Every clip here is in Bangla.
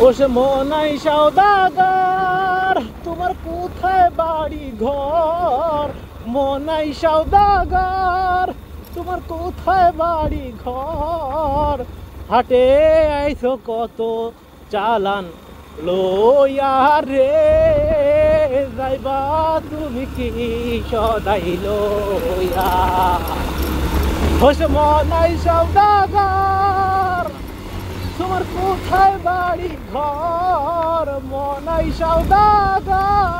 ওসে মনাই সওদাগর তোমার কোথায় বাড়ি ঘর, মনাই সওদাগর তোমার কোথায় বাড়ি ঘর, হাটে আইছো কত চালান লইয়া রে, যাইবা তুমি কি সদাই লইয়া। ওসে মনাই সওদাগর তোমার কোথায় বাড়ি ঘর, মনাই সওদাগর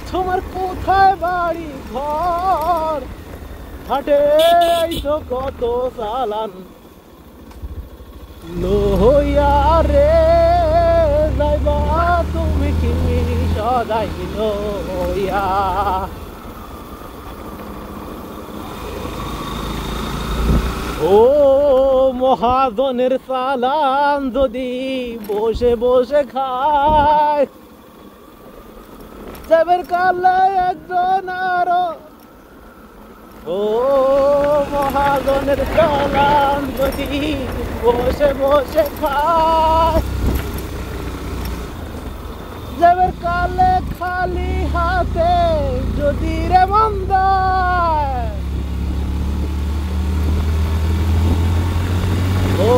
তোমার কোথায় বাড়ি ঘর, হাটে তো কত চালান লইয়া রে, যাইবা তুমি কি সদাই লইয়া। ও মহাজনের চালান যদি বসে বসে খায়, যাবের কালে একজন আরো। ও মহাজনের চালান যদি বসে বসে খায়, যাবের কালে খালি হাতে যদি রে মন্দ। ও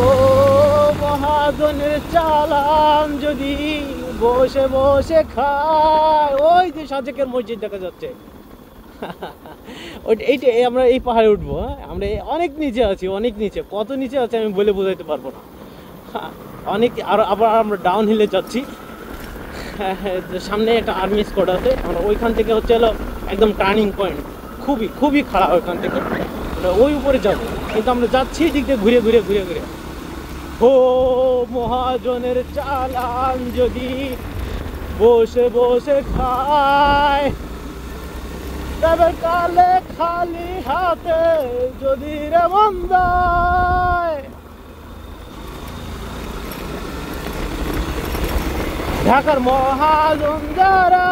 মহাজনের চালান যদি বসে বসে খায়, ওই যে সাজেকের মসজিদ দেখা যাচ্ছে, এইটা আমরা এই পাহাড়ে উঠবো। আমরা অনেক নিচে আছি, অনেক নিচে, কত নিচে আছে আমি বলে বোঝাইতে পারবো না। অনেক আবার আমরা ডাউন হিলে যাচ্ছি। সামনে একটা আর্মি স্কোয়াড আছে, আমরা ওইখান থেকে হচ্ছে হলো একদম টার্নিং পয়েন্ট, খুবই খুবই খারাপ। ওইখান থেকে ওই উপরে যাবো, কিন্তু আমরা যাচ্ছি দিক দিয়ে ঘুরে ঘুরে ঘুরে ঘুরে। ও মহাজনের চালান যদি বসে বসে খায়, তবে কালে খালি হাতে যদি রে মন্দ। ঢাকার মহাজন যারা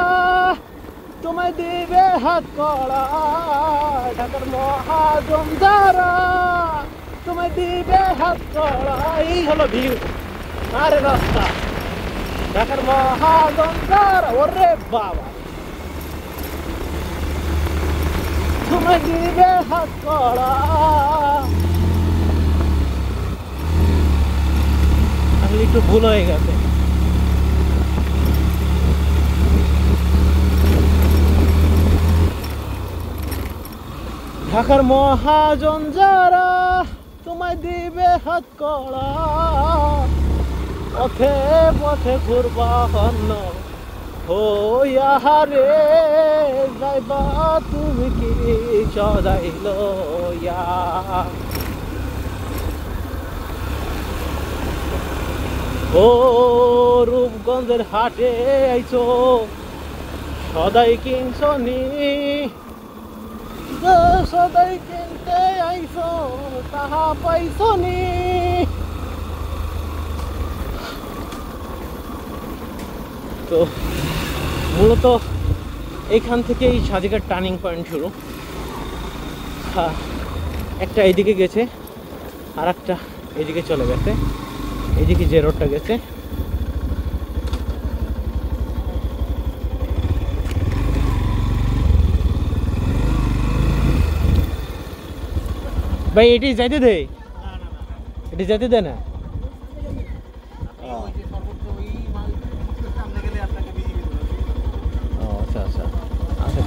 তোমায় দিবে হাত কড়া, ঢাকার মহাজন যারা তোমায় দিবে হাত কড়া। এই হলো ভিউ, আরে রাস্তা। ঢাকার মহাজন যারা, ওরে বাবা, তোমায় দিবে হাত কড়া। আসলে একটু ভুল হয়ে গেছে। ঢাকার মহাজন যারা তোমায় দিবে হাত কড়া, পথে পথে ঘুরবা হন্ন হইয়া রে, যাইবা তুমি কি সদাই লইয়া। ও রূপগঞ্জের হাটে আইছো সদাই কিনছনি, সদাই কিনতে আইছো তাহা পাইছনি। তো মূলত এইখান থেকেই সাজিকার টার্নিং পয়েন্ট শুরু। একটা এইদিকে গেছে, আর একটা এইদিকে চলে গেছে, এইদিকে যে রোডটা গেছে। ভাই এটি যাইতে দে, এটি যেতে দে না। আচ্ছা আচ্ছা আচ্ছা।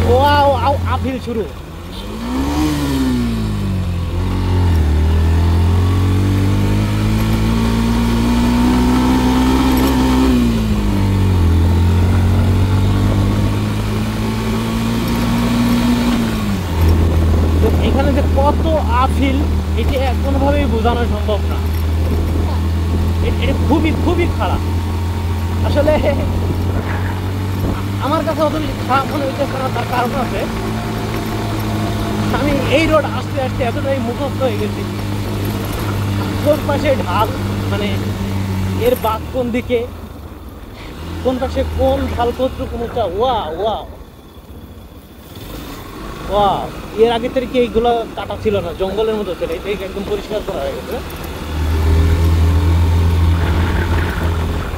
ওয়াও, আপিল শুরু। এখানে যে কত আফিল, এটি কোনোভাবেই বোঝানো সম্ভব না। এটা খুবই খুবই খারাপ। আসলে আমার কাছে অত খারাপ মনে হইতেছে না, তার কারণ আছে আমি এই রোড আসতে আসতে এতটাই মুখস্থ হয়ে গেছি। কোন পাশে ঢাল, মানে এর বাঁক কোন দিকে, কোন পাশে কোন ঢাল কতটুকু উঁচা, ওয়া ওয়া ওয়া। এর আগে থেকে কি এইগুলো কাটা ছিল না, জঙ্গলের মতো ছিল, এটা একদম পরিষ্কার করা হয়ে গেছে।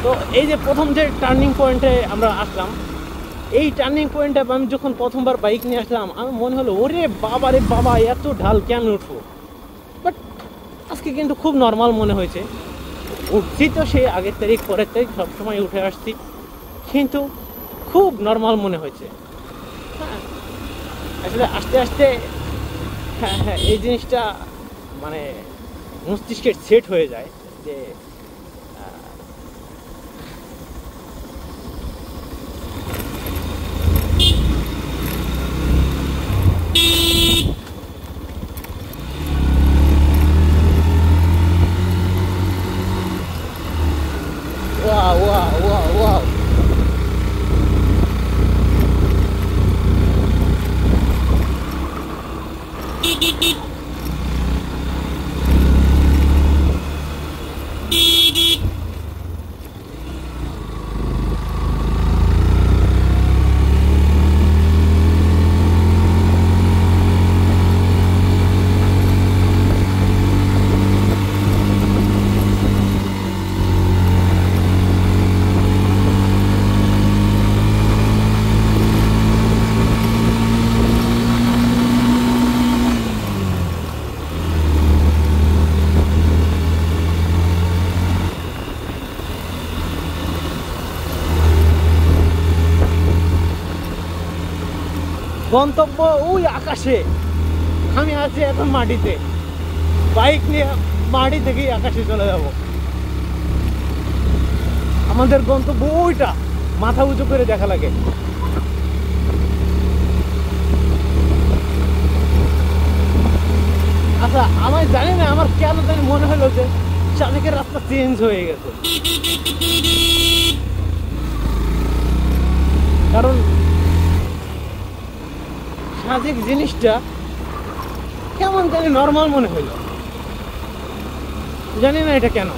তো এই যে প্রথম যে টার্নিং পয়েন্টে আমরা আসলাম, এই টার্নিং পয়েন্টে আমি যখন প্রথমবার বাইক নিয়ে আসলাম, আমার মনে হলো ওরে বাবা রে বাবা, এত ঢাল কেন উঠবো। বাট আজকে কিন্তু খুব নর্মাল মনে হয়েছে। উঠছি তো সেই আগের তারিখ পরের তারিখ সবসময় উঠে আসছি, কিন্তু খুব নর্মাল মনে হয়েছে। হ্যাঁ, আসলে আস্তে আস্তে হ্যাঁ হ্যাঁ এই জিনিসটা মানে মস্তিষ্কের সেট হয়ে যায় যে ওয়া ওয়া ওয়া ওয়া। গন্তব্য ওই আকাশে, আমি আছি এখন মাটিতে, বাইক নিয়ে মাটি থেকেই আকাশে চলে যাব। আমাদের গন্তব্য ওইটা, মাথা উঁচু করে দেখা লাগে। আচ্ছা, আমার জানি না আমার কেন জানি মনে হলো যে সাজেকের রাস্তা চেঞ্জ হয়ে গেছে, কারণ সাজেক জিনিসটা কেমন জানি নর্মাল মনে হইল, জানি না এটা কেন।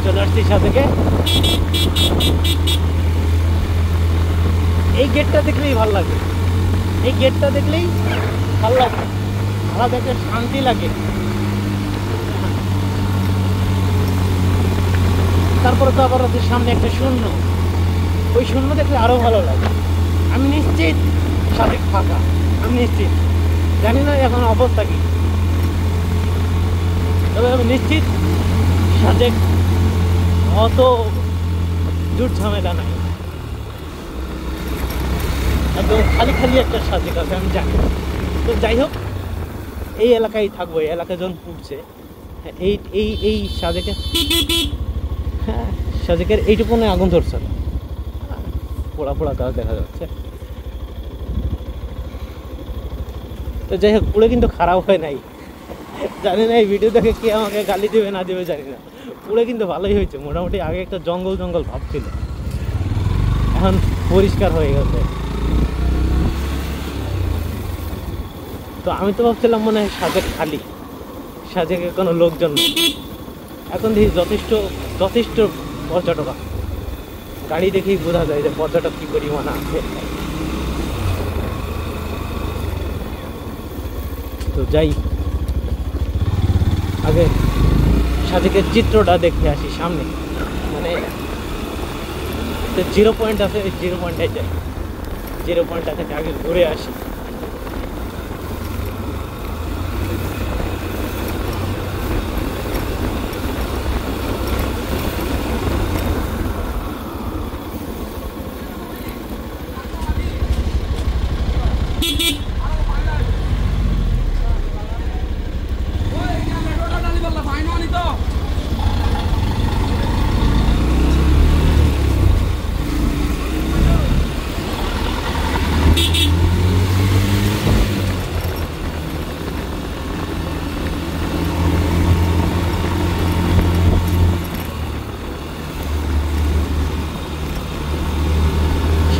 চলে আসছি সাথে। এই গেটটা দেখলেই ভাল লাগে, এই গেটটা দেখলেই ভাল লাগে, আলাদা একটা শান্তি লাগে। তারপরে তো আবার সামনে একটা শূন্য, ওই শূন্য দেখলে আরো ভালো লাগে। আমি নিশ্চিত সাজেক ফাঁকা, আমি নিশ্চিত। জানি না এখন অবস্থা কি, তবে আমি নিশ্চিত সাজেক অত জুট ঝামেলা নাই, একদম খালি খালি একটা সাজেক আছে আমি জানি। তো যাই হোক, এই এলাকায় থাকবো, এই এলাকায় যখন উঠছে এই এই এই সাজেকের, হ্যাঁ সাজেকের এইটুকুনে আগুন ধরছে না, পোড়া পোড়া গাছ দেখা যাচ্ছে। তো যাই হোক, পুড়ে কিন্তু খারাপ হয় নাই, জানি না এই ভিডিও দেখে কে আমাকে গালি দেবে না দেবে জানি না। পুড়ে কিন্তু ভালোই হয়েছে মোটামুটি। আগে একটা জঙ্গল জঙ্গল ভাব ছিল, এখন পরিষ্কার হয়ে গেছে। তো আমি তো ভাবছিলাম মনে হয় সাজেক খালি, সাজেকে কোনো লোকজন নেই। এখন দেখি যথেষ্ট যথেষ্ট পর্যটক আছে, গাড়ি দেখেই বোঝা যায় যে পর্যটক কি পরিমাণ আছে। তো যাই, আগে সাজেকের চিত্রটা দেখে আসি সামনে, মানে জিরো পয়েন্ট আছে, ওই জিরো পয়েন্টে যাই, জিরো পয়েন্টটা থেকে আগে ঘুরে আসি।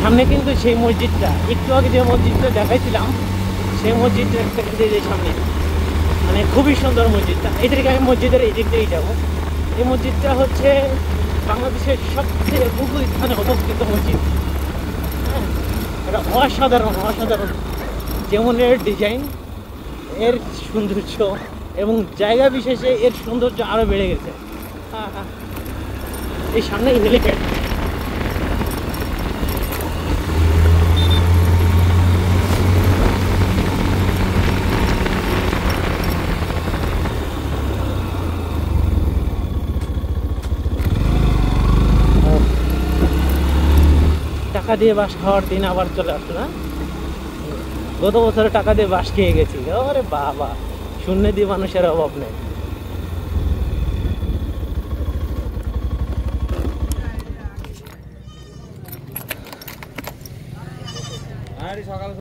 সামনে কিন্তু সেই মসজিদটা, একটু আগে যে মসজিদটা দেখাইছিলাম সেই মসজিদটা যে সামনে, মানে খুবই সুন্দর মসজিদটা। এই থেকে আমি মসজিদের এই দিক দিয়েই যাবো। এই মসজিদটা হচ্ছে বাংলাদেশের সবচেয়ে উঁচু স্থানে অবস্থিত মসজিদ। হ্যাঁ, এটা অসাধারণ অসাধারণ, যেমন এর ডিজাইন, এর সৌন্দর্য এবং জায়গা বিশেষে এর সৌন্দর্য আরও বেড়ে গেছে। হ্যাঁ হ্যাঁ, এই সামনেই হেলিপ্যাড। টাকা দিয়ে বাস খাওয়ার দিন আবার চলে আসলো না? গত বছরে টাকা দিয়ে বাস খেয়ে গেছি, ওরে বাবা, শূন্য দিয়ে মানুষের অভাব নেই।